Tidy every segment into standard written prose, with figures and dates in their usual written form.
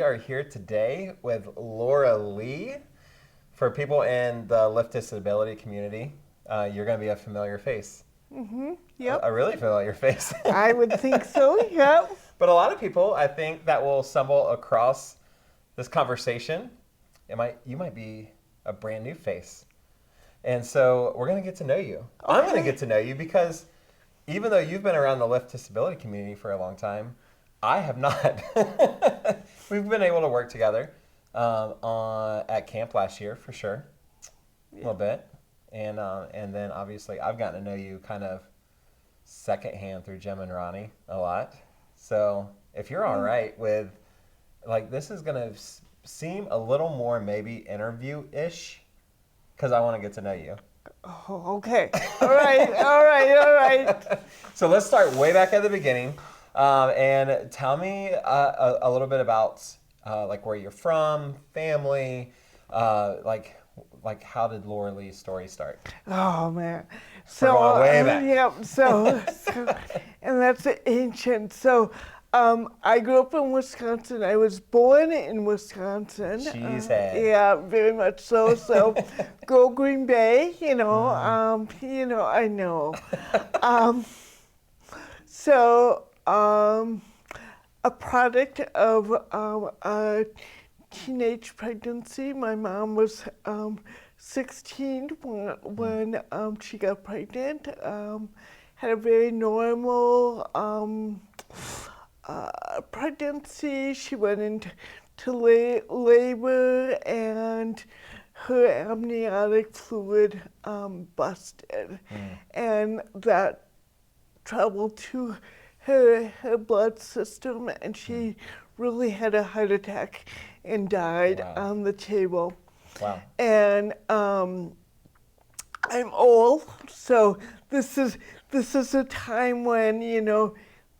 are here today with Laura Lee. For people in the lift disability community, you're going to be a familiar face. Mm-hmm. Yep. A really familiar face. I would think so, yep. But a lot of people, I think, that will stumble across this conversation, you might be a brand new face. And so we're going to get to know you. Okay. I'm going to get to know you because even though you've been around the lift disability community for a long time, I have not. We've been able to work together at camp last year for sure, a little bit. And then obviously I've gotten to know you kind of secondhand through Jim and Ronnie a lot. So if you're all right with, like, this is going to seem a little more maybe interview-ish because I want to get to know you. Oh, okay. All right. So let's start way back at the beginning and tell me a little bit about like where you're from, family, like how did Laura Lee's story start? Oh man, We're going way back. Yep. So and that's ancient. So I grew up in Wisconsin. I was born in Wisconsin. Cheesehead. Yeah, very much so. So go Green Bay. I know. A product of a teenage pregnancy. My mom was 16 when she got pregnant. Had a very normal pregnancy. She went into labor and her amniotic fluid busted, and that traveled to her blood system, and she really had a heart attack and died on the table. Wow. And I'm old, so this is a time when,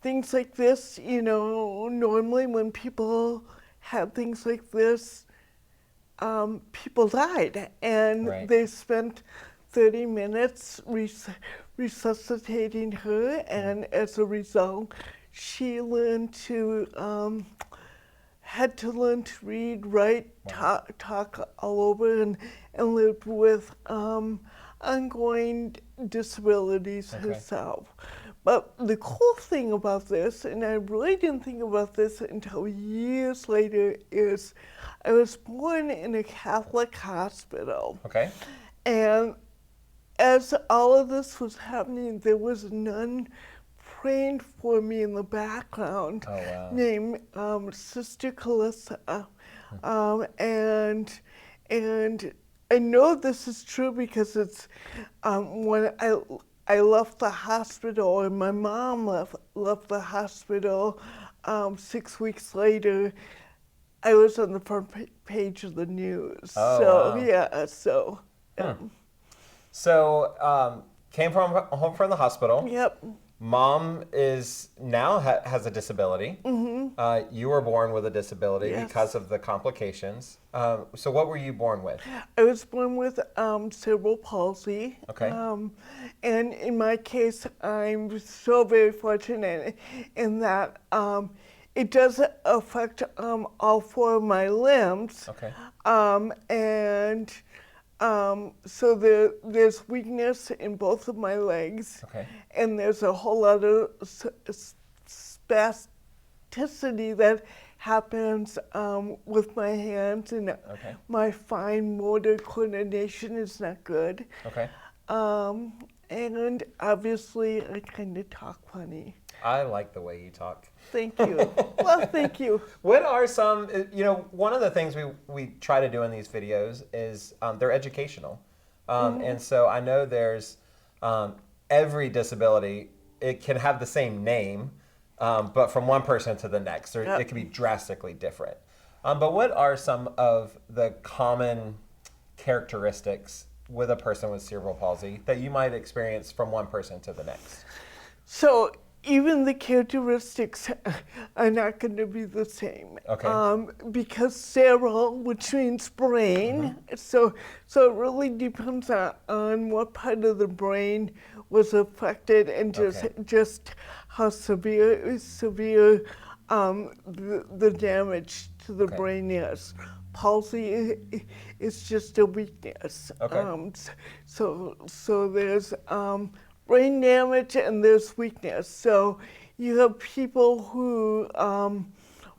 things like this, normally when people had things like this, people died, and they spent 30 minutes resuscitating her, and as a result, she had to learn to read, write, talk all over, and lived with ongoing disabilities herself. But the cool thing about this, and I really didn't think about this until years later, is I was born in a Catholic hospital. Okay. And as all of this was happening, there was a nun praying for me in the background named Sister Calissa. And I know this is true because it's when I left the hospital, and my mom left the hospital 6 weeks later, I was on the front page of the news. So came home from the hospital. Yep. Mom is now has a disability. Mm-hmm. You were born with a disability because of the complications. So what were you born with? I was born with cerebral palsy. Okay. And in my case, I'm so very fortunate in that it does affect all four of my limbs. Okay. So there's weakness in both of my legs, and there's a whole lot of spasticity that happens with my hands, and my fine motor coordination is not good. Okay. And obviously, I kind of talk funny. I like the way you talk. Thank you. Well, thank you. What are some, one of the things we try to do in these videos is they're educational. And so I know there's every disability, it can have the same name, but from one person to the next, it can be drastically different. But what are some of the common characteristics with a person with cerebral palsy that you might experience from one person to the next? So even the characteristics are not going to be the same. Because cerebral, which means brain, so it really depends on what part of the brain was affected and just how severe the damage to the brain is. Palsy is just a weakness. Okay. So there's brain damage and there's weakness. So you have people who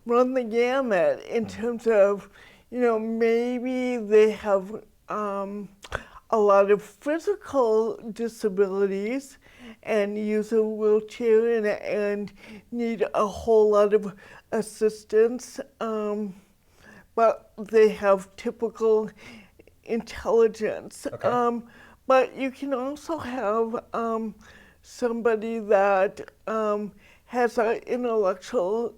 run the gamut in terms of, maybe they have a lot of physical disabilities and use a wheelchair and need a whole lot of assistance, but they have typical intelligence. Okay. But you can also have somebody that has an intellectual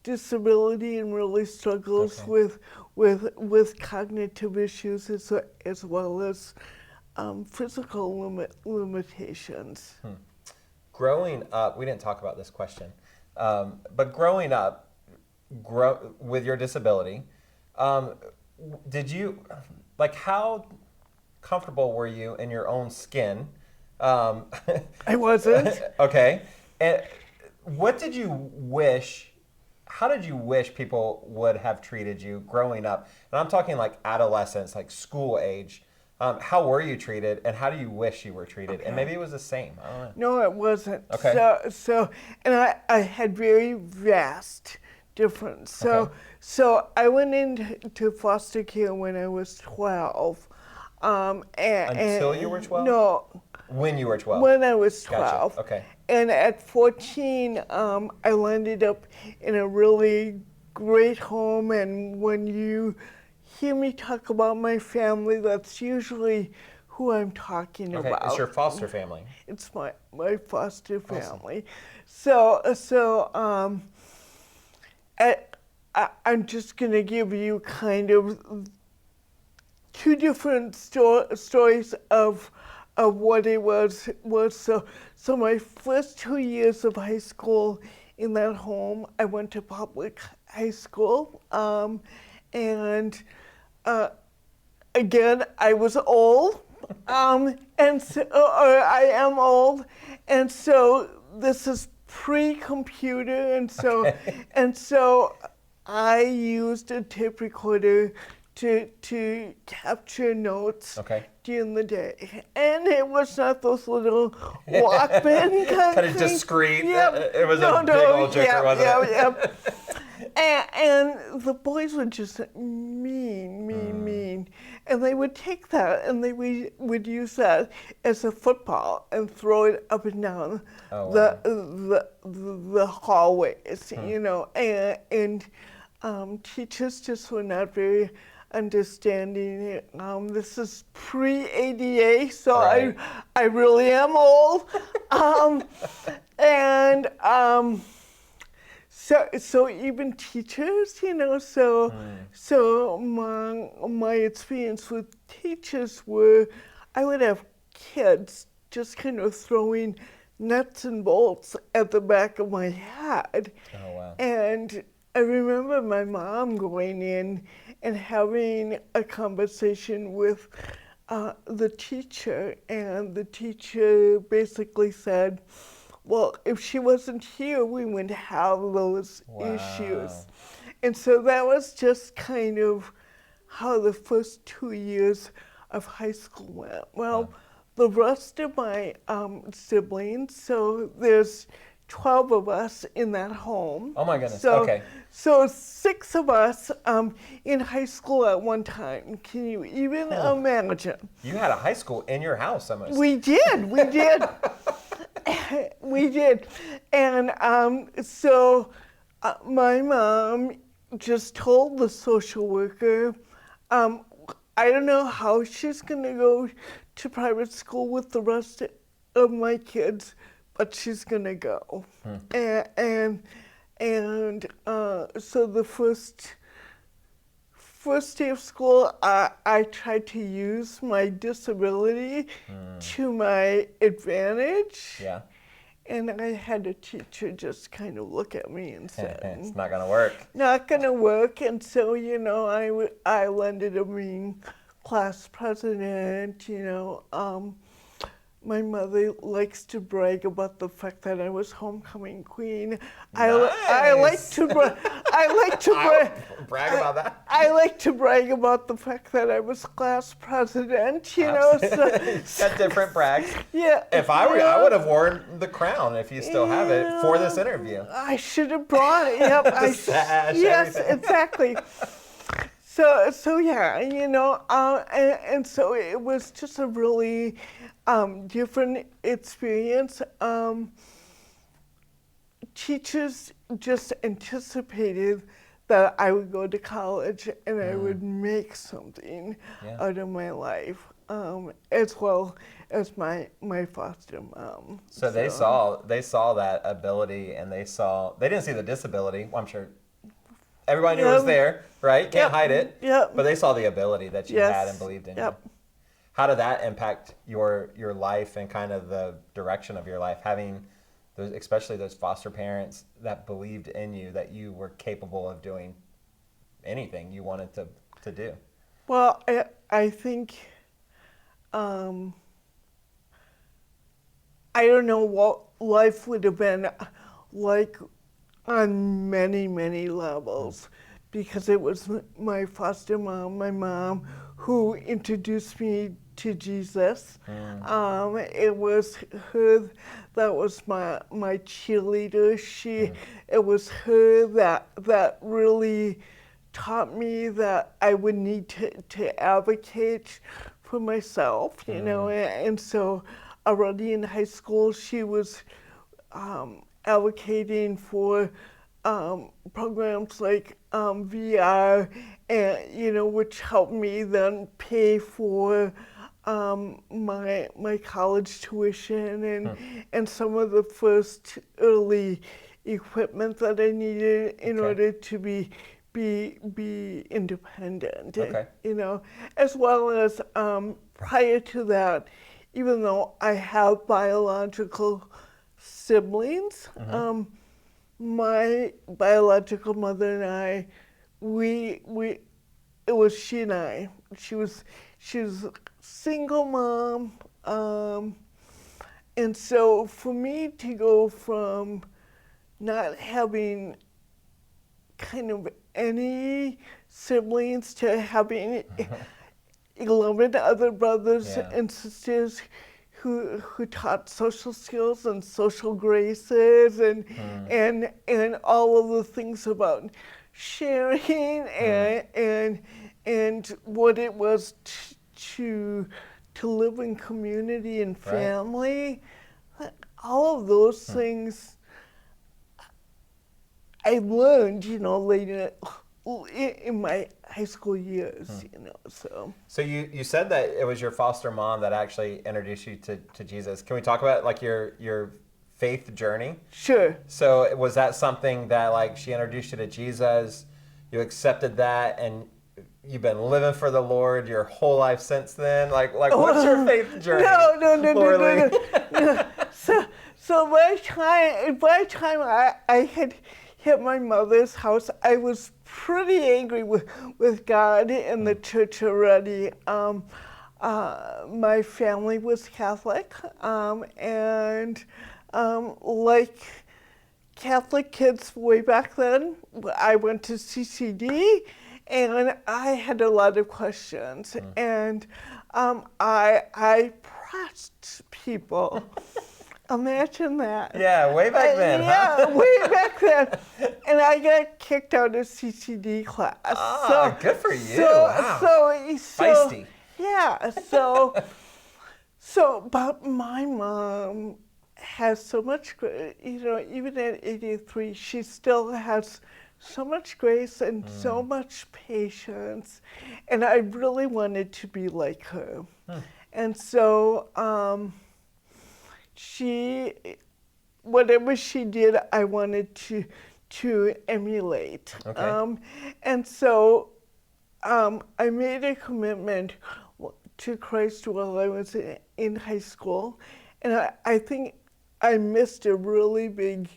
disability and really struggles with cognitive issues as well as physical limitations. Growing up, we didn't talk about this question, but growing up, with your disability, did you, how comfortable were you in your own skin? I wasn't. Okay. And what did you wish, how did you wish people would have treated you growing up? And I'm talking like adolescence, like school age. How were you treated, and how do you wish you were treated? And maybe it was the same. I don't know. No, it wasn't. Okay. And I had very vast difference. So I went into foster care when I was 12. Until you were 12? No. When you were 12? When I was 12. Gotcha. Okay. And at 14, I landed up in a really great home, and when you hear me talk about my family, that's usually who I'm talking about. It's your foster family. It's my foster family. Awesome. So I'm just going to give you kind of two different stories of what it was. So my first 2 years of high school in that home, I went to public high school, and again, I was old, and so, or I am old, and so this is pre-computer, and so I used a tape recorder to capture notes during the day, and it was not those little Walkman kind of discreet. It was a big old joker, wasn't it? And the boys were just mean. And they would take that and they would use that as a football and throw it up and down the hallways, and teachers just were not very understanding. This is pre-ADA, so I really am old. So even teachers, so my experience with teachers were, I would have kids just kind of throwing nuts and bolts at the back of my head. Oh, wow. And I remember my mom going in and having a conversation with the teacher, and the teacher basically said, well, if she wasn't here, we wouldn't have those issues. And so that was just kind of how the first 2 years of high school went. Well, the rest of my siblings, so there's 12 of us in that home. Oh my goodness, So 6 of us in high school at one time. Can you even imagine? You had a high school in your house almost. We did. We did. And so my mom just told the social worker, I don't know how she's going to go to private school with the rest of my kids, but she's going to go. And so the first day of school, I tried to use my disability to my advantage. Yeah. And I had a teacher just kind of look at me and say, it's not going to work. Not going to work. And so, I ended up being class president, my mother likes to brag about the fact that I was homecoming queen. Nice. I like to brag. Brag about that. I like to brag about the fact that I was class president. You know, got different brags. Yeah. If I were, I would have worn the crown if you still have it for this interview. I should have brought it. Yep. The sash, yes, everything. exactly. So yeah, you know, and so it was just a really different experience. Teachers just anticipated that I would go to college and I would make something out of my life, as well as my foster mom. So they saw that ability, and they didn't see the disability. Well, I'm sure everybody knew it was there, right? Can't hide it. Yep. But they saw the ability that you had and believed in you. How did that impact your life and kind of the direction of your life, having those, especially those foster parents that believed in you, that you were capable of doing anything you wanted to do? Well, I think, I don't know what life would have been like on many, many levels, because it was my foster mom, my mom, who introduced me to Jesus. It was her that was my cheerleader. It was her that really taught me that I would need to advocate for myself, you know, and so already in high school she was advocating for programs like VR, and you know, which helped me then pay for my college tuition and some of the first early equipment that I needed in order to be independent. You know, as well as prior to that, even though I have biological siblings, my biological mother and I, it was she and I. She was a single mom, and so for me to go from not having kind of any siblings to having 11 other brothers and sisters who taught social skills and social graces and all of the things about sharing and what it was to live in community and family. All of those things I learned, you know, later in my high school years, you know, so. So you said that it was your foster mom that actually introduced you to Jesus. Can we talk about like your faith journey? Sure. So was that something that like she introduced you to Jesus, you accepted that, and you've been living for the Lord your whole life since then? Like what's your faith journey? No. So by the time I had hit my mother's house, I was pretty angry with God and the church already. My family was Catholic, and like Catholic kids way back then, I went to CCD, and I had a lot of questions, and I pressed people. Imagine that. Yeah, way back then. Yeah, way back then. And I got kicked out of CCD class. Good for you. Wow. Feisty. Yeah, but my mom has so much, you know, even at 83, she still has so much grace and so much patience. And I really wanted to be like her. And so, whatever she did, I wanted to emulate. And so I made a commitment to Christ while I was in high school, and I think I missed a really big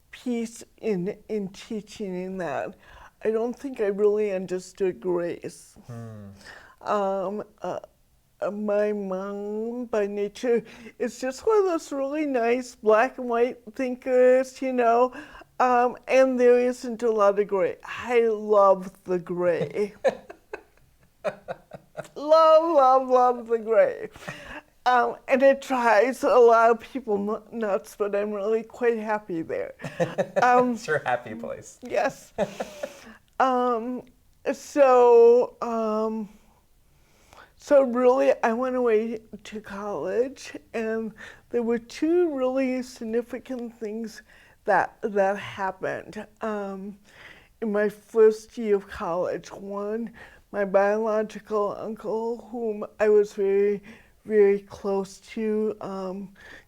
piece in teaching in that. I don't think I really understood grace. my mom by nature is just one of those really nice black and white thinkers, you know, and there isn't a lot of gray. I love the gray. love the gray. And it drives a lot of people nuts, but I'm really quite happy there. It's your happy place. Yes. So really, I went away to college, and there were two really significant things that happened in my first year of college. One, my biological uncle, whom I was very, very close to,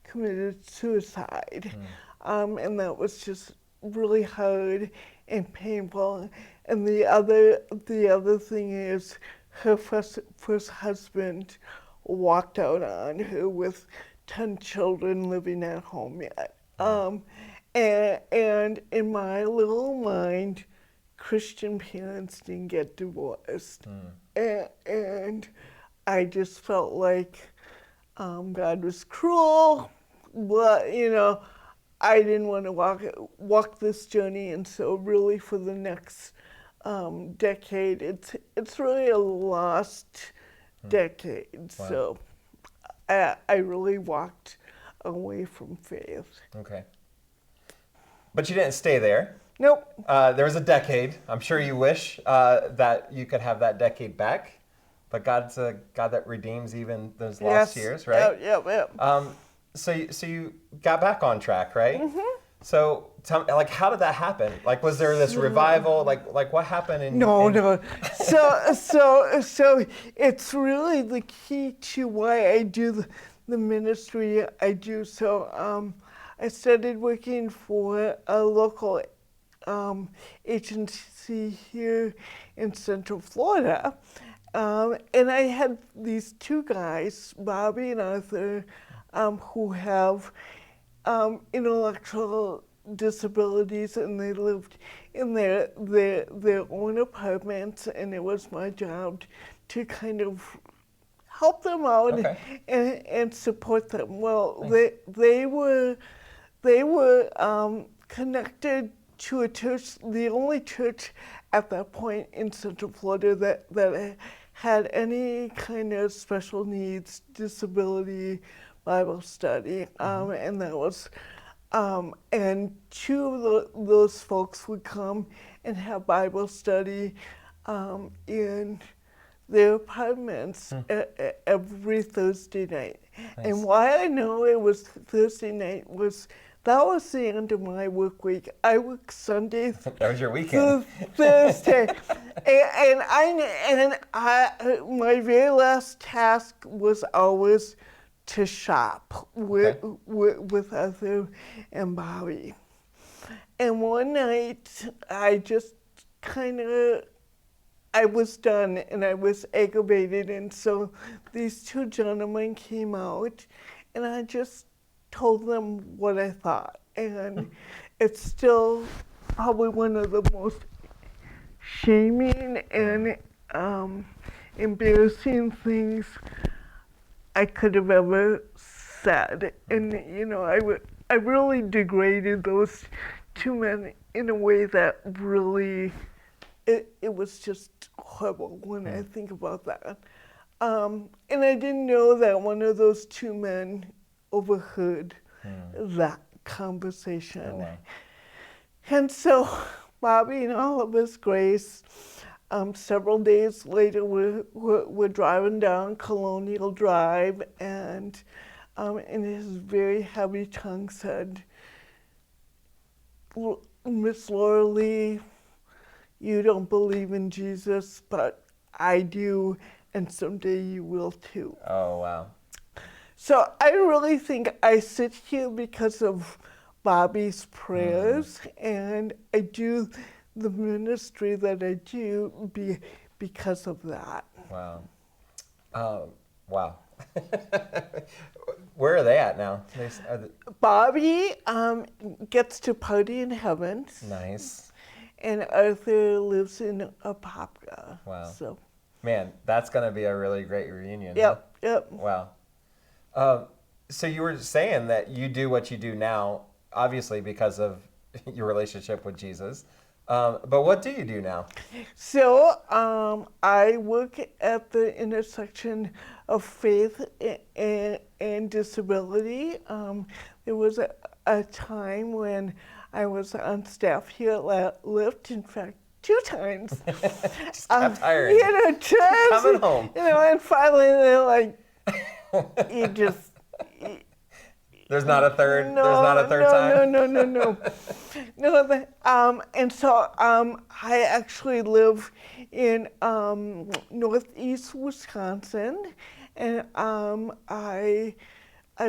committed suicide, and that was just really hard and painful. And the other thing is, her first husband walked out on her with 10 children living at home yet. And in my little mind, Christian parents didn't get divorced. And I just felt like God was cruel, but, you know, I didn't want to walk this journey. And so really for the next decade, it's really a lost decade. Wow. So I really walked away from faith. Okay. But you didn't stay there. Nope. There was a decade. I'm sure you wish that you could have that decade back. But God's a God that redeems even those lost years, right? Yeah. So you got back on track, right? Mm-hmm. So tell me, like, how did that happen? Like, was there this revival? Like what happened? No. So it's really the key to why I do the ministry I do. So I started working for a local agency here in Central Florida. And I had these two guys, Bobby and Arthur, who have intellectual disabilities, and they lived in their own apartments, and it was my job to kind of help them out. Okay. and support them. Well, nice. they were connected to a church, the only church at that point in Central Florida that had any kind of special needs, disability Bible study, and that was, and two of those folks would come and have Bible study in their apartments every Thursday night. Nice. And why I know it was Thursday night was that was the end of my work week. I work Sunday. That was your weekend. Thursday, and I my very last task was always to shop with Arthur and Bobby. And one night, I just I was done and I was aggravated, and so these two gentlemen came out, and I just told them what I thought. And it's still probably one of the most shaming and embarrassing things I could have ever said. And, you know, I really degraded those two men in a way that really, it was just horrible when I think about that. And I didn't know that one of those two men overheard that conversation. Oh, wow. And so Bobby, in all of his grace, several days later, we're driving down Colonial Drive, and in his very heavy tongue said, "Miss Laura Lee, you don't believe in Jesus, but I do, and someday you will too." Oh, wow. So I really think I sit here because of Bobby's prayers, and I do the ministry that I do because of that. Wow. Wow. Where are they at now? Bobby gets to party in heaven. Nice. And Arthur lives in Apopka. Wow. So. Man, that's going to be a really great reunion. Yep, Huh? yep. Wow. So you were saying that you do what you do now, obviously because of your relationship with Jesus. But what do you do now? So I work at the intersection of faith and disability. There was a time when I was on staff here at Lyft. In fact, 2 times. Just kept hiring. You know, Keep coming home. You know, and finally they're like, you just. There's not a third. There's not a third time. No. And so I actually live in northeast Wisconsin, and I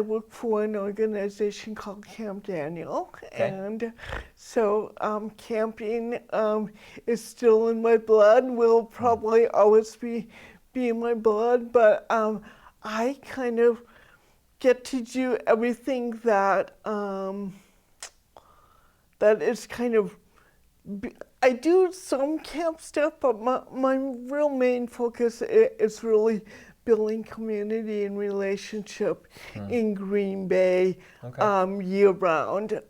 work for an organization called Camp Daniel, Okay. and so camping is still in my blood. Will probably always be in my blood, but I kind of get to do everything that that is kind of. I do some camp stuff, but my real main focus is really building community and relationship in Green Bay year round,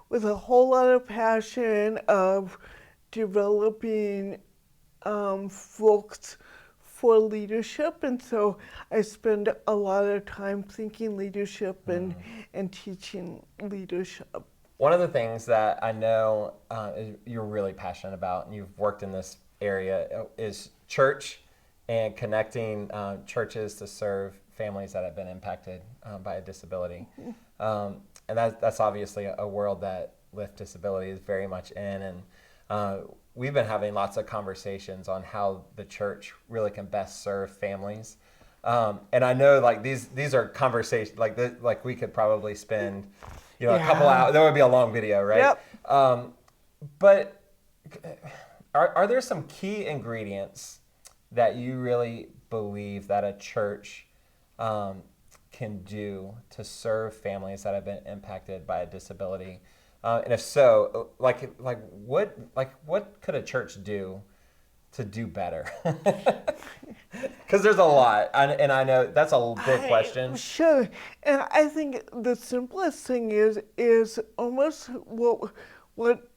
with a whole lot of passion of developing folks for leadership, and so I spend a lot of time thinking leadership and teaching leadership. One of the things that I know you're really passionate about, and you've worked in this area, is church and connecting churches to serve families that have been impacted by a disability. And that's obviously a world that Lift Disability is very much in. And we've been having lots of conversations on how the church really can best serve families. And I know like these are conversations like we could probably spend a couple hours. That would be a long video, right? Yep. But are there some key ingredients that you really believe that a church can do to serve families that have been impacted by a disability? And if so, what could a church do to do better? Because there's a lot, and I know that's a big question. Sure, and I think the simplest thing is almost what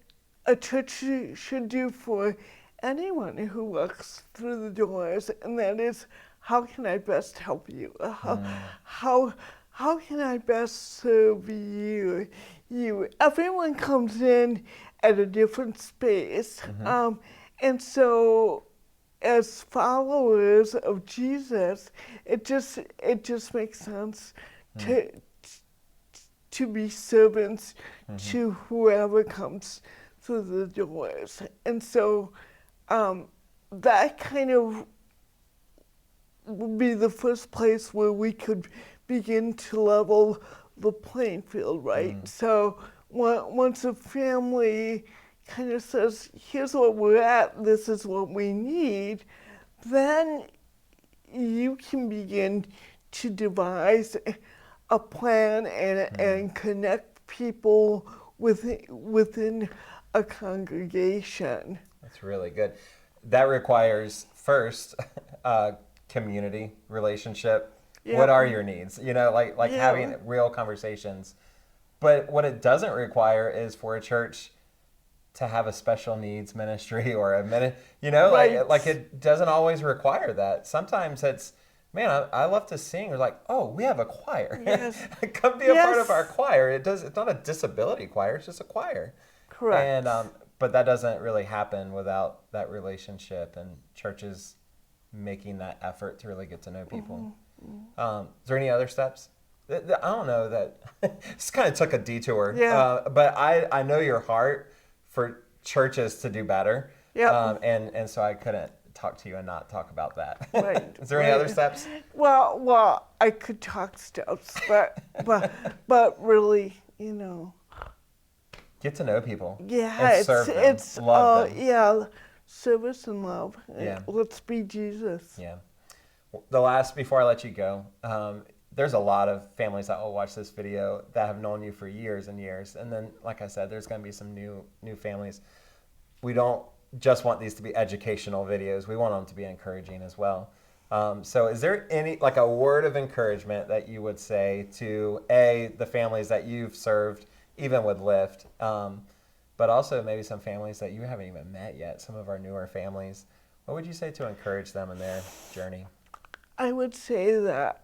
a church should do for anyone who walks through the doors, and that is, how can I best help you? How can I best serve you? Everyone comes in at a different space, and so as followers of Jesus, it just makes sense to be servants to whoever comes through the doors. And so that kind of would be the first place where we could begin to level the playing field, right? So once a family kind of says, here's what we're at, this is what we need, then you can begin to devise a plan and connect people within a congregation. That's really good. That requires first community, relationship. Yep. What are your needs? Like having real conversations. But what it doesn't require is for a church to have a special needs ministry or a Right. like it doesn't always require that. Sometimes it's, man, I love to sing. Or like, oh, we have a choir. Yes. Come be a part of our choir. It's not a disability choir. It's just a choir. Correct. And but that doesn't really happen without that relationship and churches making that effort to really get to know people. Is there any other steps? I don't know that this kind of took a detour. Yeah. But I know your heart for churches to do better. Yep. And so I couldn't talk to you and not talk about that. Right. Is there any other steps? Well, I could talk steps, but really, get to know people. Yeah, and serve them. Love them. Yeah, service and love. Yeah. Let's be Jesus. Yeah. Before I let you go, there's a lot of families that will watch this video that have known you for years and years. And then, like I said, there's going to be some new families. We don't just want these to be educational videos. We want them to be encouraging as well. So is there any, like a word of encouragement that you would say to the families that you've served, even with Lyft, but also maybe some families that you haven't even met yet, some of our newer families? What would you say to encourage them in their journey? I would say that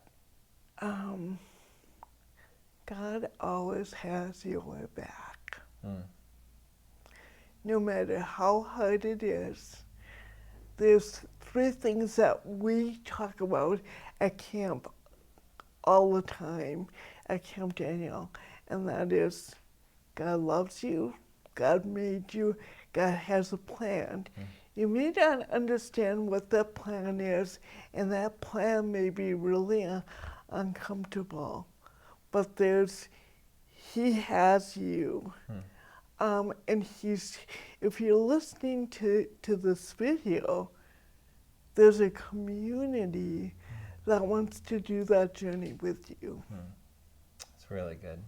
God always has your back. No matter how hard it is. There's 3 things that we talk about at camp all the time, at Camp Daniel, and that is God loves you, God made you, God has a plan. You may not understand what that plan is, and that plan may be really uncomfortable, but He has you. And if you're listening to this video, there's a community that wants to do that journey with you. It's really good.